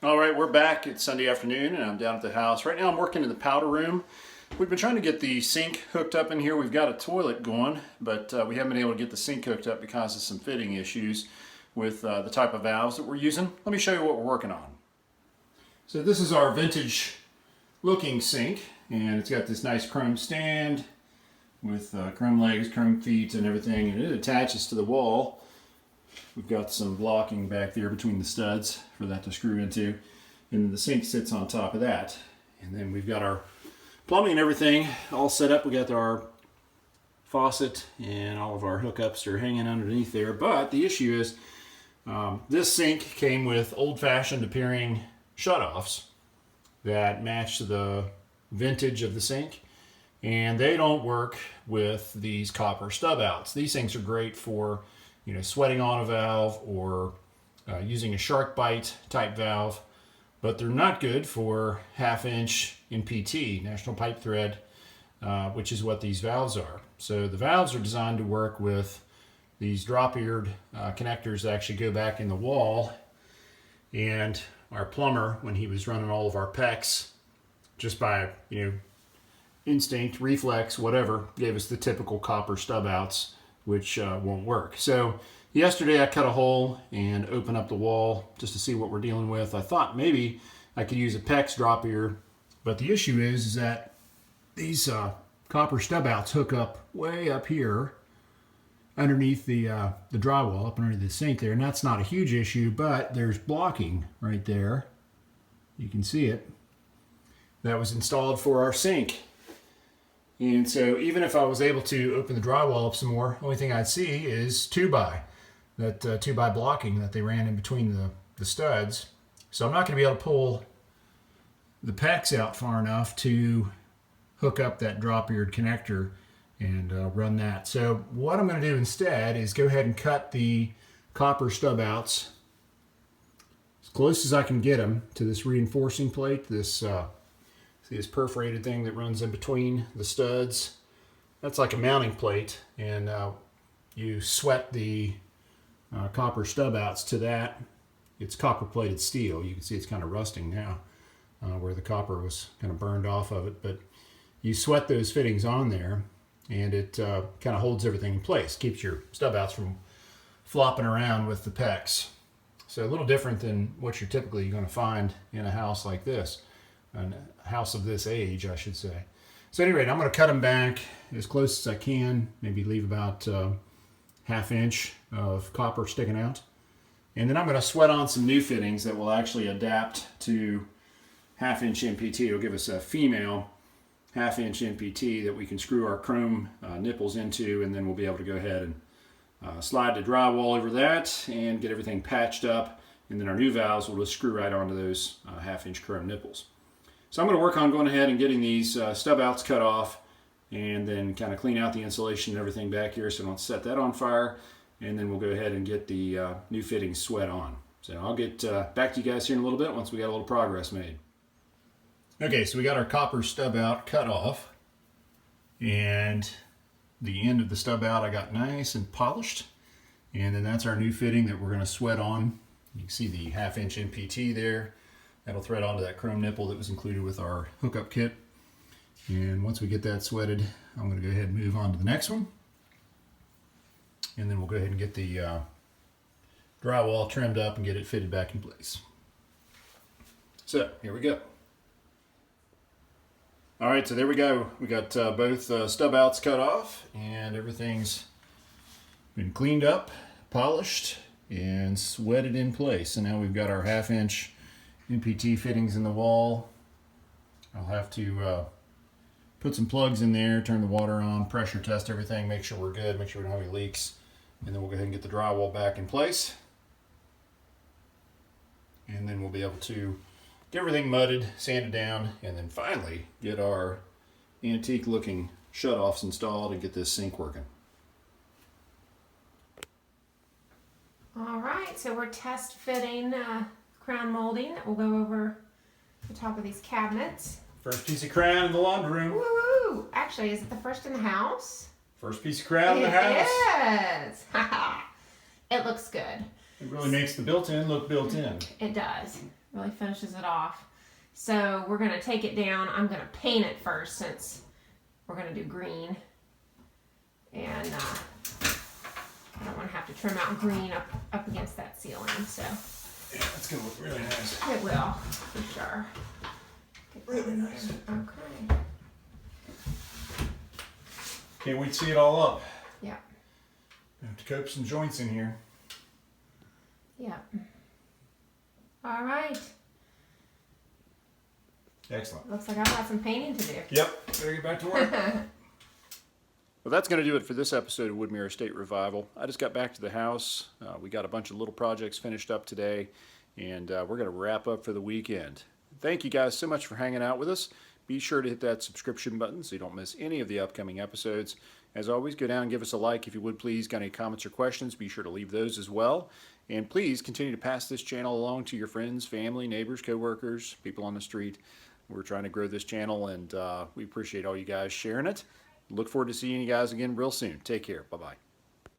All right, we're back. It's Sunday afternoon and I'm down at the house. Right now I'm working in the powder room. We've been trying to get the sink hooked up in here. We've got a toilet going, but we haven't been able to get the sink hooked up because of some fitting issues with the type of valves that we're using. Let me show you what we're working on. So this is our vintage looking sink, and it's got this nice chrome stand with chrome legs, chrome feet and everything, and it attaches to the wall. We've got some blocking back there between the studs for that to screw into, and the sink sits on top of that. And then we've got our plumbing and everything all set up. We got our faucet and all of our hookups are hanging underneath there. But the issue is this sink came with old-fashioned appearing shutoffs that match the vintage of the sink, and they don't work with these copper stub outs. These things are great for sweating on a valve or using a shark bite type valve, but they're not good for 1/2 inch NPT, National Pipe Thread, which is what these valves are. So the valves are designed to work with these drop-eared connectors that actually go back in the wall, and our plumber, when he was running all of our PEX, just by instinct, reflex, whatever, gave us the typical copper stub outs, which won't work. So yesterday I cut a hole and opened up the wall just to see what we're dealing with. I thought maybe I could use a PEX drop ear, but the issue is that these copper stub outs hook up way up here underneath the drywall, up underneath the sink there, and that's not a huge issue, but there's blocking right there. You can see it. That was installed for our sink. And so even if I was able to open the drywall up some more, the only thing I'd see is 2x, that 2x blocking that they ran in between the studs. So I'm not going to be able to pull the PEX out far enough to hook up that drop-eared connector and run that. So what I'm going to do instead is go ahead and cut the copper stub outs as close as I can get them to this reinforcing plate, this see this perforated thing that runs in between the studs. That's like a mounting plate, and you sweat the copper stub outs to that. It's copper plated steel. You can see it's kind of rusting now where the copper was kind of burned off of it, but you sweat those fittings on there and it kind of holds everything in place, keeps your stub outs from flopping around with the PEX. So a little different than what you're typically going to find in a house like this. A house of this age, I should say. So at any rate, I'm going to cut them back as close as I can, maybe leave about 1/2 inch of copper sticking out. And then I'm going to sweat on some new fittings that will actually adapt to 1/2 inch NPT. It'll give us a female 1/2 inch NPT that we can screw our chrome nipples into, and then we'll be able to go ahead and slide the drywall over that and get everything patched up. And then our new valves will just screw right onto those 1/2 inch chrome nipples. So I'm going to work on going ahead and getting these stub outs cut off and then kind of clean out the insulation and everything back here so I don't set that on fire. And then we'll go ahead and get the new fittings sweat on. So I'll get back to you guys here in a little bit once we got a little progress made. Okay, so we got our copper stub out cut off, and the end of the stub out I got nice and polished. And then that's our new fitting that we're going to sweat on. You can see the 1/2 inch NPT there. That'll thread onto that chrome nipple that was included with our hookup kit. And once we get that sweated, I'm going to go ahead and move on to the next one. And then we'll go ahead and get the drywall trimmed up and get it fitted back in place. So here we go. All right, so there we go. We got both stub outs cut off, and everything's been cleaned up, polished, and sweated in place. And now we've got our 1/2 inch NPT fittings in the wall. I'll have to put some plugs in there, turn the water on, pressure test everything, make sure we're good, make sure we don't have any leaks, and then we'll go ahead and get the drywall back in place. And then we'll be able to get everything mudded, sanded down, and then finally get our antique looking shutoffs installed and get this sink working. All right, so we're test fitting crown molding that will go over the top of these cabinets. First piece of crown in the laundry room. Woo! Actually, is it the first in the house? First piece of crown in the house. It is. It looks good. It really makes the built-in look built-in. It does. Really finishes it off. So we're going to take it down. I'm going to paint it first since we're going to do green. And I don't want to have to trim out green up against that ceiling. So Yeah, that's going to look really nice. it will, for sure. Get that Really in there. nice. Okay. Can't wait to see it all up. Yeah. I have to cope some joints in here. Yeah. All right. Excellent. Looks like I've got some painting to do. Yep, better get back to work. Well, that's going to do it for this episode of Woodmere Estate Revival. I just got back to the house. We got a bunch of little projects finished up today, and we're going to wrap up for the weekend. Thank you guys so much for hanging out with us. Be sure to hit that subscription button so you don't miss any of the upcoming episodes. As always, go down and give us a like if you would, please. Got any comments or questions, be sure to leave those as well. And please continue to pass this channel along to your friends, family, neighbors, coworkers, people on the street. We're trying to grow this channel, and we appreciate all you guys sharing it. Look forward to seeing you guys again real soon. Take care. Bye-bye.